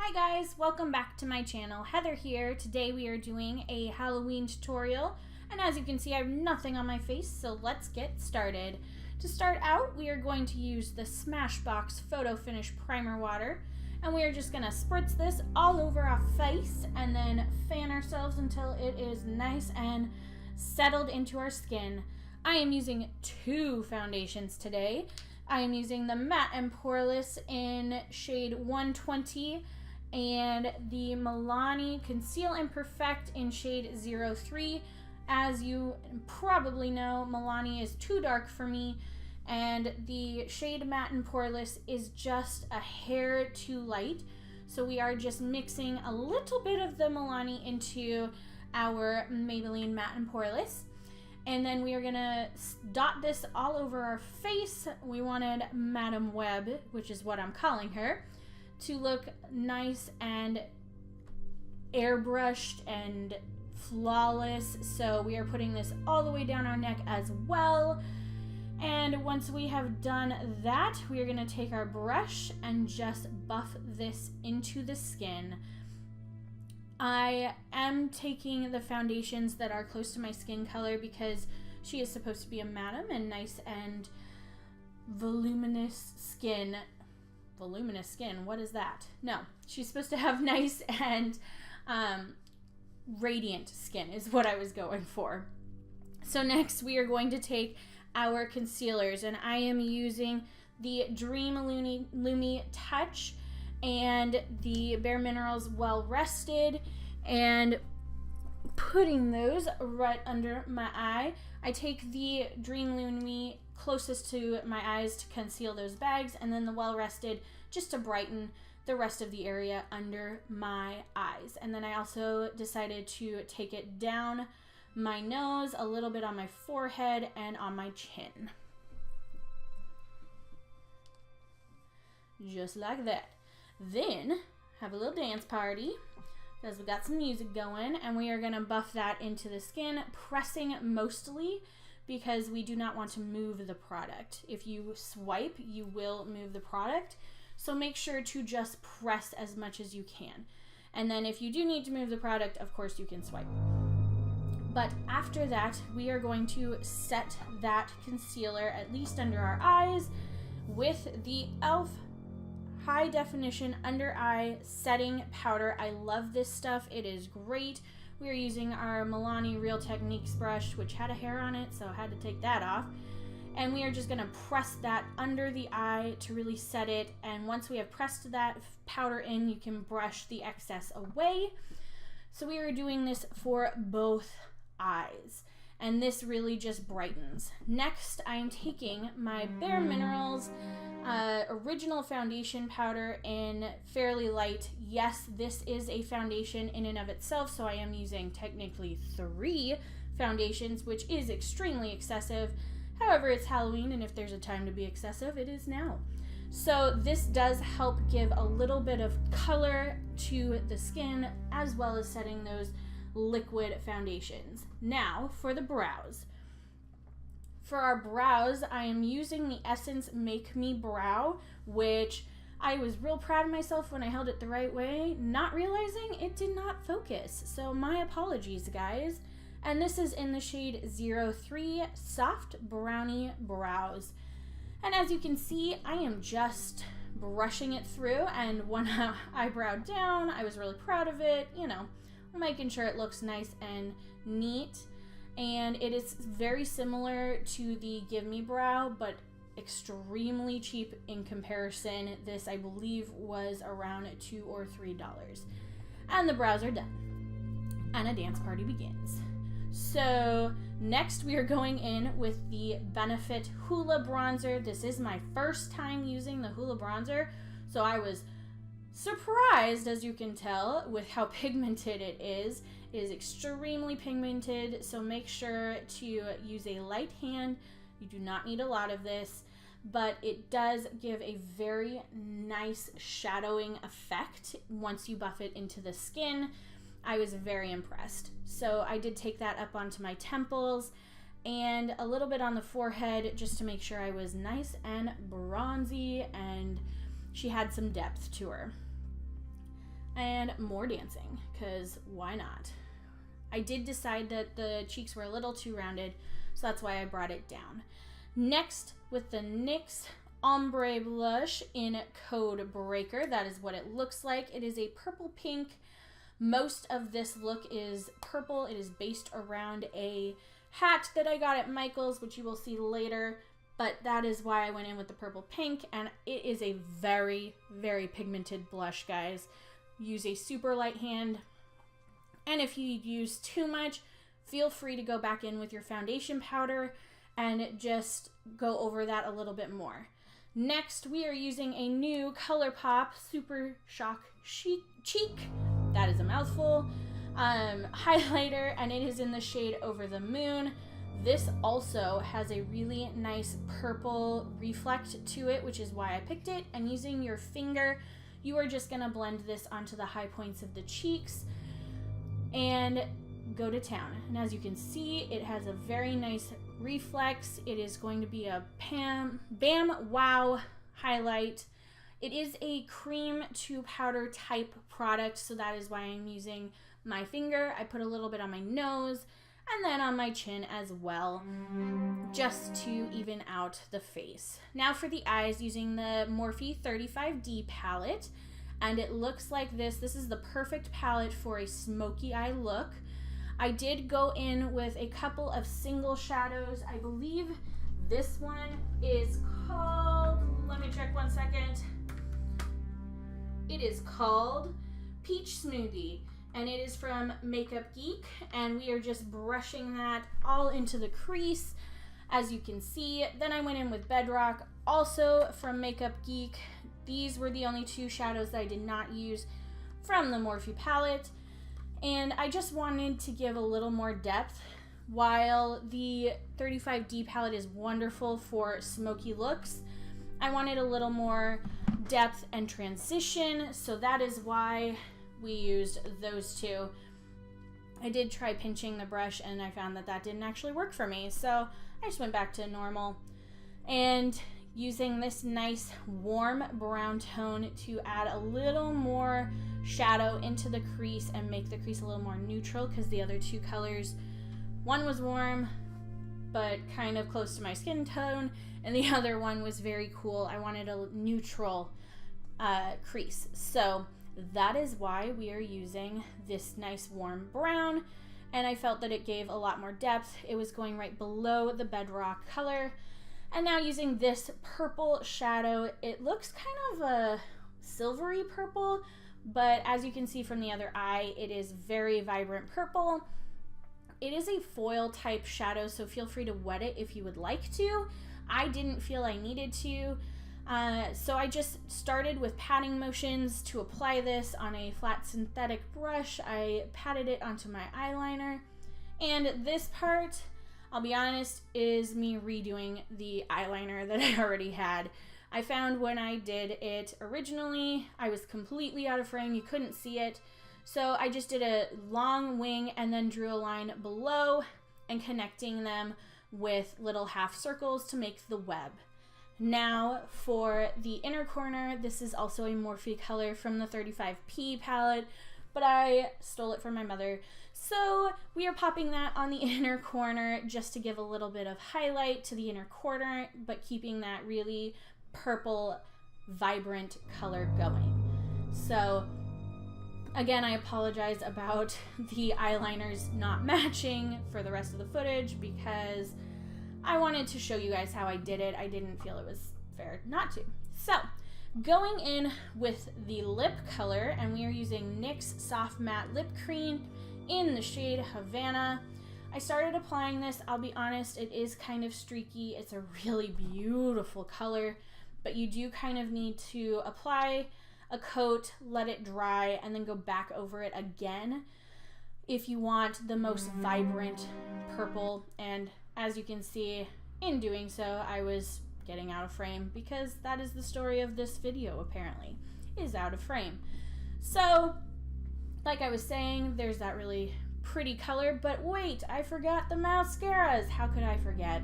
Hi guys, welcome back to my channel. Heather here. Today we are doing a Halloween tutorial, and as you can see I have nothing on my face, so let's get started. To start out, we are going to use the Smashbox Photo Finish Primer Water, and we are just going to spritz this all over our face and then fan ourselves until it is nice and settled into our skin. I am using two foundations today. I am using the Matte and Poreless in shade 120 and the Milani Conceal and Perfect in shade 03. As you probably know, Milani is too dark for me, and the shade Matte and Poreless is just a hair too light. So we are just mixing a little bit of the Milani into our Maybelline Matte and Poreless. And then we are gonna dot this all over our face. We wanted Madame Web, which is what I'm calling her, to look nice and airbrushed and flawless. So we are putting this all the way down our neck as well. And once we have done that, we are gonna take our brush and just buff this into the skin. I am taking the foundations that are close to my skin color because she is supposed to be a madam and nice and voluminous skin. Voluminous skin, what is that? No, she's supposed to have nice and radiant skin is what I was going for. So next we are going to take our concealers, and I am using the Dream Lumi Touch and the bareMinerals Well Rested, and putting those right under my eye. I take the Dream Lumi closest to my eyes to conceal those bags, and then the Well Rested just to brighten the rest of the area under my eyes. And then I also decided to take it down my nose, a little bit on my forehead, and on my chin. Just like that. Then have a little dance party because we got some music going, and we are going to buff that into the skin, pressing mostly because we do not want to move the product. If you swipe, you will move the product, so make sure to just press as much as you can. And then if you do need to move the product, of course you can swipe. But after that, we are going to set that concealer at least under our eyes with the e.l.f. High Definition Under Eye Setting Powder. I love this stuff. It is great. We are using our Milani Real Techniques brush, which had a hair on it, so I had to take that off. And we are just going to press that under the eye to really set it. And once we have pressed that powder in, you can brush the excess away. So we are doing this for both eyes, and this really just brightens. Next, I am taking my bareMinerals original foundation powder in Fairly Light. Yes, this is a foundation in and of itself, so I am using technically 3 foundations, which is extremely excessive. However, it's Halloween, and if there's a time to be excessive, it is now. So this does help give a little bit of color to the skin, as well as setting those liquid foundations. Now for the brows. For our brows, I am using the Essence Make Me Brow, which I was real proud of myself when I held it the right way, not realizing it did not focus. So my apologies, guys. And this is in the shade 03 Soft Brownie Brows. And as you can see, I am just brushing it through, and one eyebrow down. I was really proud of it, you know, making sure it looks nice and neat. And it is very similar to the Give Me Brow, but extremely cheap in comparison. This, I believe, was around $2 or $3. And the brows are done. And a dance party begins. So next we are going in with the Benefit Hoola bronzer. This is my first time using the Hoola bronzer, so I was surprised, as you can tell, with how pigmented it is. It is extremely pigmented, so make sure to use a light hand. You do not need a lot of this, but it does give a very nice shadowing effect once you buff it into the skin. I was very impressed. So I did take that up onto my temples and a little bit on the forehead just to make sure I was nice and bronzy and she had some depth to her. and more dancing, because why not? I did decide that the cheeks were a little too rounded, so that's why I brought it down. Next, with the NYX Ombre blush in Code Breaker, that is what it looks like. It is a purple pink. Most of this look is purple. It is based around a hat that I got at Michael's, which you will see later, but that is why I went in with the purple pink, and it is a very, very pigmented blush, guys. Use a super light hand, and if you use too much, feel free to go back in with your foundation powder and just go over that a little bit more. Next, we are using a new ColourPop Super Shock Cheek, that is a mouthful, highlighter, and it is in the shade Over the Moon. This also has a really nice purple reflect to it, which is why I picked it. And using your finger, you are just gonna blend this onto the high points of the cheeks and go to town. And as you can see, it has a very nice reflex. It is going to be a Bam Wow highlight. It is a cream to powder type product, so that is why I'm using my finger. I put a little bit on my nose and then on my chin as well, just to even out the face. Now for the eyes, using the Morphe 35D palette, and it looks like this. This is the perfect palette for a smoky eye look. I did go in with a couple of single shadows. I believe this one is called, let me check one second. It is called Peach Smoothie, and it is from Makeup Geek, and we are just brushing that all into the crease, as you can see. Then I went in with Bedrock, also from Makeup Geek. These were the only two shadows that I did not use from the Morphe palette, and I just wanted to give a little more depth. While the 35D palette is wonderful for smoky looks, I wanted a little more depth and transition, so that is why we used those two. I did try pinching the brush and I found that that didn't actually work for me, so I just went back to normal. And using this nice warm brown tone to add a little more shadow into the crease and make the crease a little more neutral, because the other two colors, one was warm but kind of close to my skin tone, and the other one was very cool. I wanted a neutral crease, so that is why we are using this nice warm brown, and I felt that it gave a lot more depth. It was going right below the Bedrock color. And now using this purple shadow, it looks kind of a silvery purple, but as you can see from the other eye, it is very vibrant purple. It is a foil type shadow, so feel free to wet it if you would like to. I didn't feel I needed to, so I just started with patting motions to apply this on a flat synthetic brush. I patted it onto my eyeliner, and this part, I'll be honest, is me redoing the eyeliner that I already had. I found when I did it originally, I was completely out of frame. You couldn't see it. So I just did a long wing and then drew a line below and connecting them with little half circles to make the web. Now for the inner corner, this is also a Morphe color from the 35P palette, but I stole it from my mother. So we are popping that on the inner corner just to give a little bit of highlight to the inner corner, but keeping that really purple, vibrant color going. So again, I apologize about the eyeliners not matching for the rest of the footage because I wanted to show you guys how I did it. I didn't feel it was fair not to. So going in with the lip color, and we are using NYX Soft Matte Lip Cream in the shade Havana. I started applying this. I'll be honest, it is kind of streaky. It's a really beautiful color, but you do kind of need to apply a coat, let it dry, and then go back over it again if you want the most vibrant purple. And as you can see, in doing so, I was getting out of frame because that is the story of this video, apparently, is out of frame. So like I was saying, there's that really pretty color, but wait, I forgot the mascaras. How could I forget?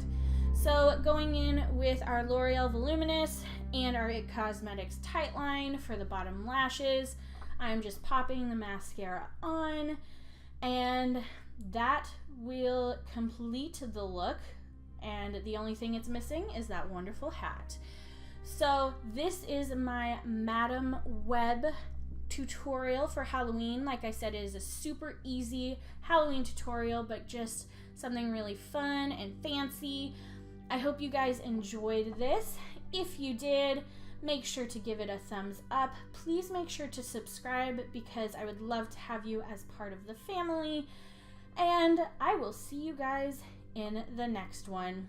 So going in with our L'Oreal Voluminous and our IT Cosmetics Tightline for the bottom lashes, I'm just popping the mascara on, and that will complete the look. And the only thing it's missing is that wonderful hat. So this is my Madam Web tutorial for Halloween. Like I said, it is a super easy Halloween tutorial, but just something really fun and fancy. I hope you guys enjoyed this. If you did, make sure to give it a thumbs up. Please make sure to subscribe because I would love to have you as part of the family. And I will see you guys in the next one.